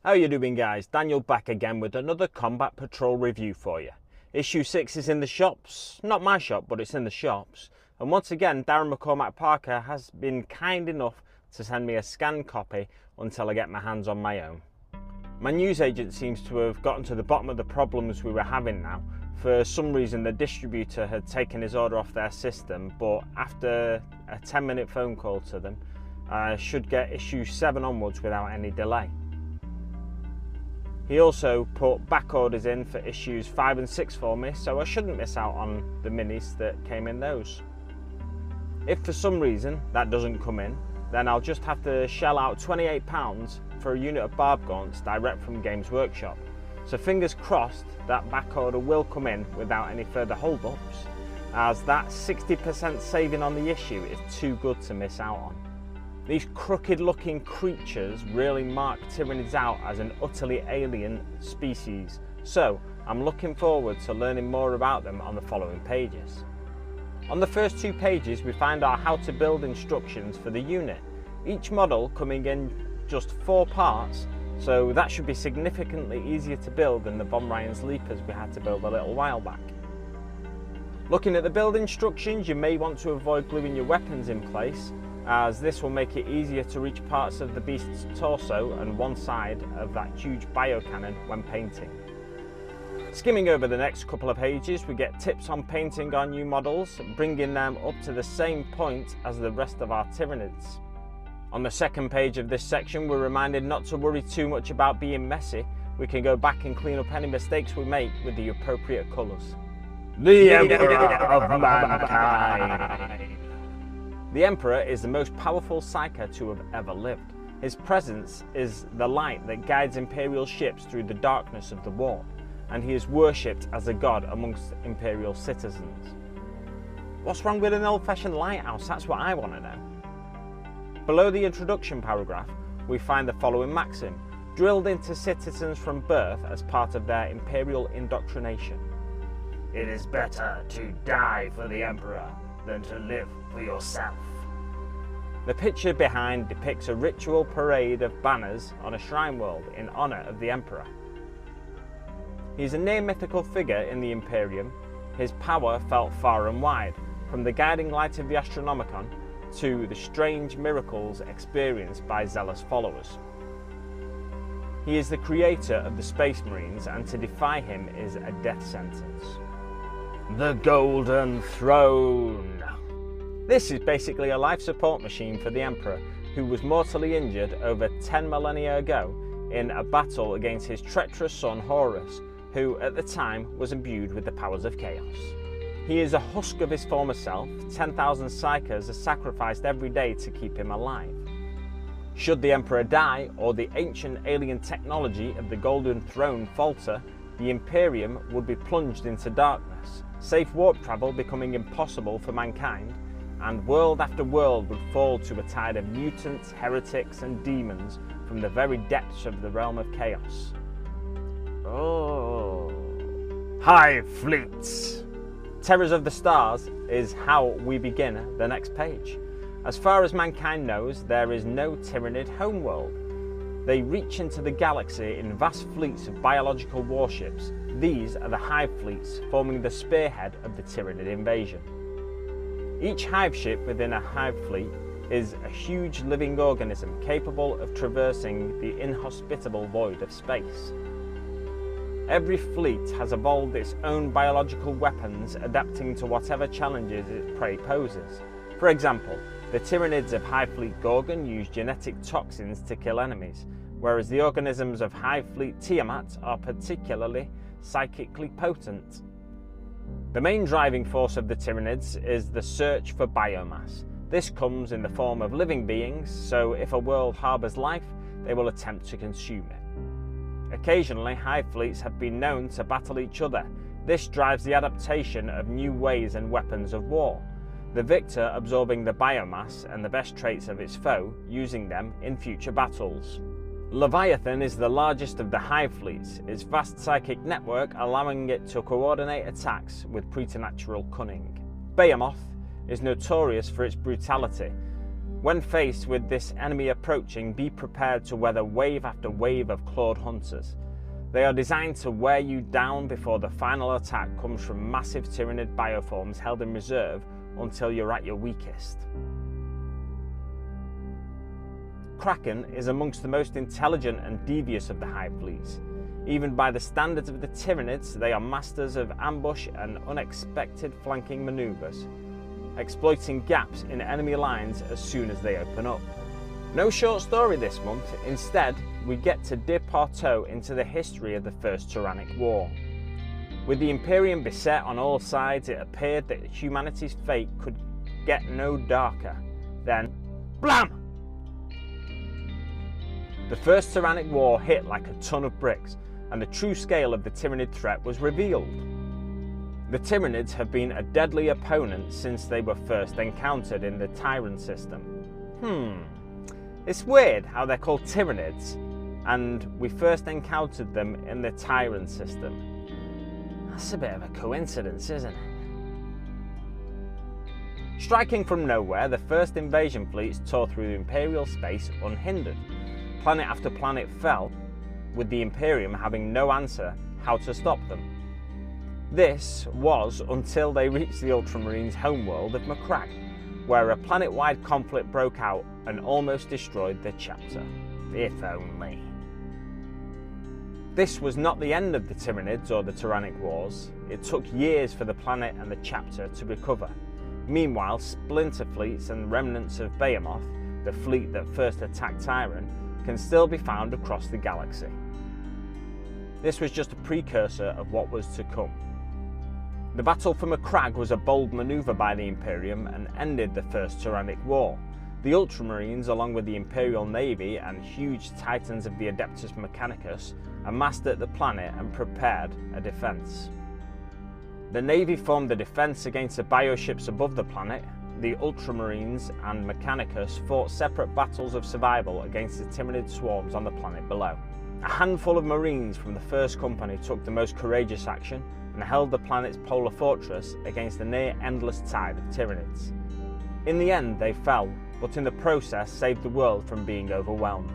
How you doing, guys? Daniel back again with another Combat Patrol review for you. Issue 6 is in the shops. Not my shop, but it's in the shops. And once again, Darren McCormack Parker has been kind enough to send me a scanned copy until I get my hands on my own. My newsagent seems to have gotten to the bottom of the problems we were having now. For some reason, the distributor had taken his order off their system, but after a 10-minute phone call to them, I should get issue 7 onwards without any delay. He also put back orders in for issues 5 and 6 for me, so I shouldn't miss out on the minis that came in those. If for some reason that doesn't come in, then I'll just have to shell out £28 for a unit of barb gaunts direct from Games Workshop. So fingers crossed that back order will come in without any further hold-ups, as that 60% saving on the issue is too good to miss out on. These crooked looking creatures really mark Tyranids out as an utterly alien species, so I'm looking forward to learning more about them on the following pages. On the first 2 pages we find our how to build instructions for the unit, each model coming in just 4 parts, so that should be significantly easier to build than the Von Ryan's Leapers we had to build a little while back. Looking at the build instructions, you may want to avoid gluing your weapons in place, as this will make it easier to reach parts of the beast's torso and one side of that huge biocannon when painting. Skimming over the next couple of pages, we get tips on painting our new models, bringing them up to the same point as the rest of our Tyranids. On the second page of this section, we're reminded not to worry too much about being messy. We can go back and clean up any mistakes we make with the appropriate colours. The Emperor of Mankind. The Emperor is the most powerful Psyker to have ever lived. His presence is the light that guides Imperial ships through the darkness of the war, and he is worshipped as a god amongst Imperial citizens. What's wrong with an old-fashioned lighthouse? That's what I want to know. Below the introduction paragraph, we find the following maxim, drilled into citizens from birth as part of their Imperial indoctrination. It is better to die for the Emperor than to live for yourself. The picture behind depicts a ritual parade of banners on a shrine world in honour of the Emperor. He is a near mythical figure in the Imperium. His power felt far and wide, from the guiding light of the Astronomicon to the strange miracles experienced by zealous followers. He is the creator of the Space Marines, and to defy him is a death sentence. The Golden Throne. This is basically a life support machine for the Emperor, who was mortally injured over 10 millennia ago in a battle against his treacherous son Horus, who at the time was imbued with the powers of chaos. He is a husk of his former self. 10,000 Psykers are sacrificed every day to keep him alive. Should the Emperor die, or the ancient alien technology of the Golden Throne falter, the Imperium would be plunged into darkness, safe warp travel becoming impossible for mankind, and world after world would fall to a tide of mutants, heretics and demons from the very depths of the realm of chaos. Oh. Hive Fleets. Terrors of the Stars is how we begin the next page. As far as mankind knows, there is no Tyranid homeworld. They reach into the galaxy in vast fleets of biological warships. These are the Hive Fleets, forming the spearhead of the Tyranid invasion. Each hive ship within a hive fleet is a huge living organism capable of traversing the inhospitable void of space. Every fleet has evolved its own biological weapons, adapting to whatever challenges its prey poses. For example, the Tyranids of Hive Fleet Gorgon use genetic toxins to kill enemies, whereas the organisms of Hive Fleet Tiamat are particularly psychically potent. The main driving force of the Tyranids is the search for biomass. This comes in the form of living beings, so if a world harbours life, they will attempt to consume it. Occasionally, hive fleets have been known to battle each other. This drives the adaptation of new ways and weapons of war, the victor absorbing the biomass and the best traits of its foe, using them in future battles. Leviathan is the largest of the hive fleets, its vast psychic network allowing it to coordinate attacks with preternatural cunning. Behemoth is notorious for its brutality, When faced with this enemy approaching, be prepared to weather wave after wave of clawed hunters. They are designed to wear you down before the final attack comes from massive tyrannid bioforms held in reserve until you're at your weakest. Kraken is amongst the most intelligent and devious of the hive fleets. Even by the standards of the Tyranids, they are masters of ambush and unexpected flanking maneuvers, exploiting gaps in enemy lines as soon as they open up. No short story this month. Instead, we get to dip our toe into the history of the First Tyrannic War. With the Imperium beset on all sides, it appeared that humanity's fate could get no darker. Then, blam! The First Tyrannic War hit like a ton of bricks, and the true scale of the Tyranid threat was revealed. The Tyranids have been a deadly opponent since they were first encountered in the Tyrant system. It's weird how they're called Tyranids, and we first encountered them in the Tyrant system. That's a bit of a coincidence, isn't it? Striking from nowhere, the first invasion fleets tore through Imperial space unhindered. Planet after planet fell, with the Imperium having no answer how to stop them. This was until they reached the Ultramarines' homeworld of Macragge, where a planet-wide conflict broke out and almost destroyed the chapter. If only. This was not the end of the Tyranids or the Tyrannic Wars. It took years for the planet and the chapter to recover. Meanwhile, splinter fleets and remnants of Behemoth, the fleet that first attacked Tyran, can still be found across the galaxy. This was just a precursor of what was to come. The battle for Macragge was a bold manoeuvre by the Imperium and ended the First Tyrannic War. The Ultramarines, along with the Imperial Navy and huge titans of the Adeptus Mechanicus, amassed at the planet and prepared a defence. The Navy formed the defence against the bioships above the planet. The Ultramarines and Mechanicus fought separate battles of survival against the Tyranid swarms on the planet below. A handful of Marines from the First Company took the most courageous action and held the planet's polar fortress against the near-endless tide of Tyranids. In the end, they fell, but in the process saved the world from being overwhelmed.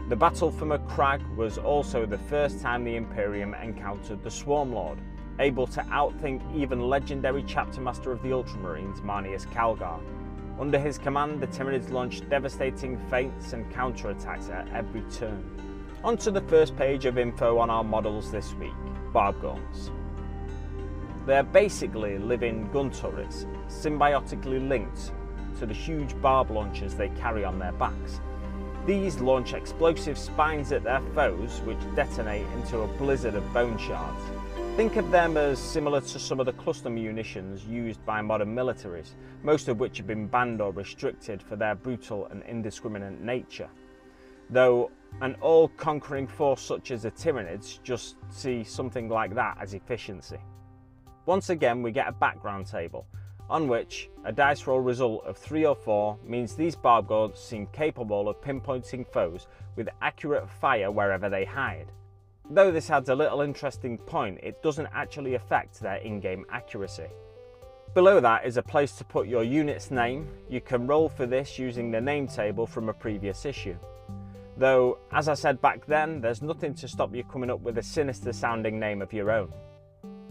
The battle for Macragge was also the first time the Imperium encountered the Swarmlord, able to outthink even legendary chapter master of the Ultramarines, Marneus Calgar. Under his command, the Tyranids launched devastating feints and counterattacks at every turn. On to the first page of info on our models this week, Barbgorns. They are basically living gun turrets, symbiotically linked to the huge barb launchers they carry on their backs. These launch explosive spines at their foes, which detonate into a blizzard of bone shards. Think of them as similar to some of the cluster munitions used by modern militaries, most of which have been banned or restricted for their brutal and indiscriminate nature. Though an all-conquering force such as the Tyranids just see something like that as efficiency. Once again, we get a background table, on which a dice roll result of 3 or 4 means these Barbgorns seem capable of pinpointing foes with accurate fire wherever they hide. Though this adds a little interesting point, it doesn't actually affect their in-game accuracy. Below that is a place to put your unit's name. You can roll for this using the name table from a previous issue. Though, as I said back then, there's nothing to stop you coming up with a sinister sounding name of your own.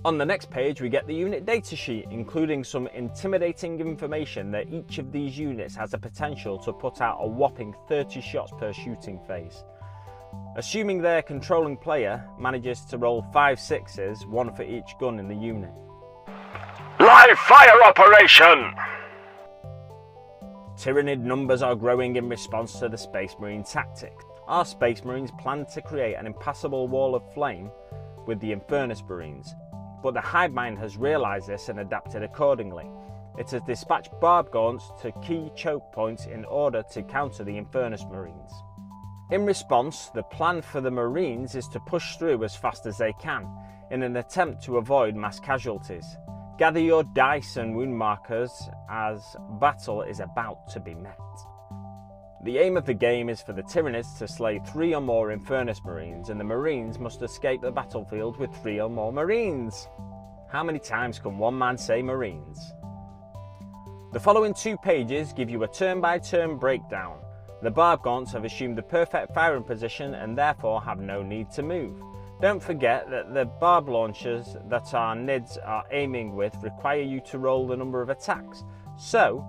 On the next page we get the unit datasheet, including some intimidating information that each of these units has the potential to put out a whopping 30 shots per shooting phase. Assuming their controlling player manages to roll 5 6s, 1 for each gun in the unit. Live fire operation! Tyranid numbers are growing in response to the Space Marine tactic. Our Space Marines plan to create an impassable wall of flame with the Infernus Marines, but the hive mind has realised this and adapted accordingly. It has dispatched Barbgorns to key choke points in order to counter the Infernus Marines. In response, the plan for the Marines is to push through as fast as they can, in an attempt to avoid mass casualties. Gather your dice and wound markers as battle is about to be met. The aim of the game is for the Tyranids to slay 3 or more Infernus Marines, and the Marines must escape the battlefield with 3 or more Marines. How many times can one man say Marines? The following 2 pages give you a turn-by-turn breakdown. The barb gaunts have assumed the perfect firing position and therefore have no need to move. Don't forget that the barb launchers that our NIDs are aiming with require you to roll the number of attacks, so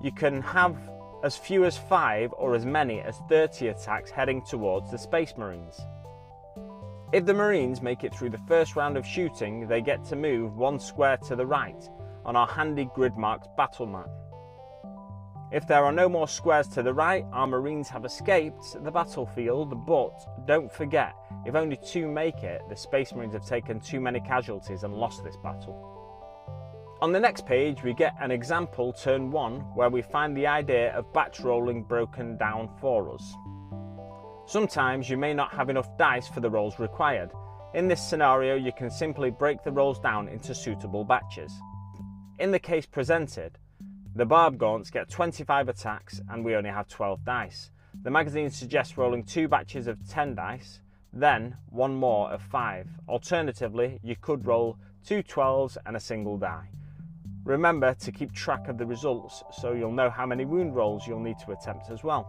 you can have as few as 5 or as many as 30 attacks heading towards the Space Marines. If the Marines make it through the first round of shooting, they get to move 1 square to the right on our handy grid marked battle map. If there are no more squares to the right, our Marines have escaped the battlefield, but don't forget, if only 2 make it, the Space Marines have taken too many casualties and lost this battle. On the next page we get an example turn 1 where we find the idea of batch rolling broken down for us. Sometimes you may not have enough dice for the rolls required. In this scenario you can simply break the rolls down into suitable batches. In the case presented, the barb gaunts get 25 attacks and we only have 12 dice. The magazine suggests rolling 2 batches of 10 dice, then 1 more of 5. Alternatively, you could roll 2 12s and a single die. Remember to keep track of the results so you'll know how many wound rolls you'll need to attempt as well.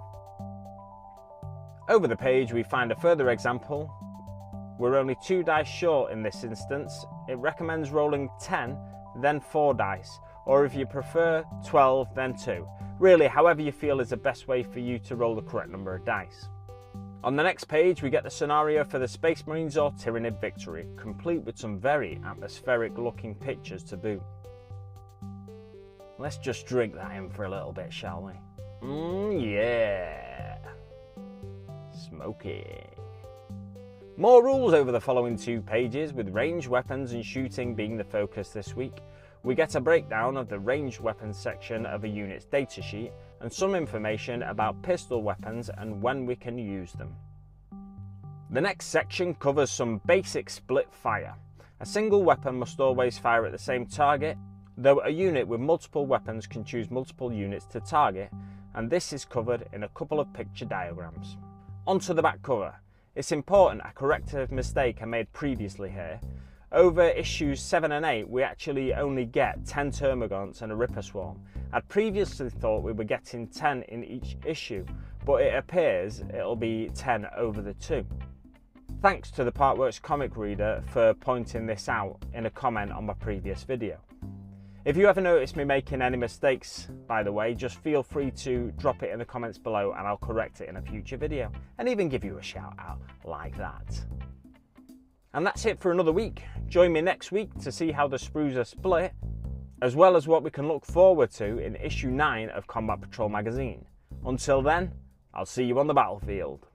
Over the page we find a further example. We're only 2 dice short in this instance. It recommends rolling 10, then 4 dice. Or if you prefer 12 then 2. Really, however you feel is the best way for you to roll the correct number of dice. On the next page we get the scenario for the Space Marines or Tyranid victory, complete with some very atmospheric looking pictures to boot. Let's just drink that in for a little bit, shall we? Yeah! Smoky. More rules over the following 2 pages, with ranged weapons and shooting being the focus this week. We get a breakdown of the ranged weapons section of a unit's datasheet and some information about pistol weapons and when we can use them. The next section covers some basic split fire. A single weapon must always fire at the same target, though a unit with multiple weapons can choose multiple units to target, and this is covered in a couple of picture diagrams. Onto the back cover. It's important a corrective mistake I made previously here. Over issues 7 and 8 we actually only get 10 termagants and a Ripper Swarm. I'd previously thought we were getting 10 in each issue, but it appears it'll be 10 over the 2. Thanks to the Partworks comic reader for pointing this out in a comment on my previous video. If you ever notice me making any mistakes, by the way, just feel free to drop it in the comments below and I'll correct it in a future video and even give you a shout out like that. And that's it for another week. Join me next week to see how the sprues are split, as well as what we can look forward to in issue 9 of Combat Patrol magazine. Until then, I'll see you on the battlefield.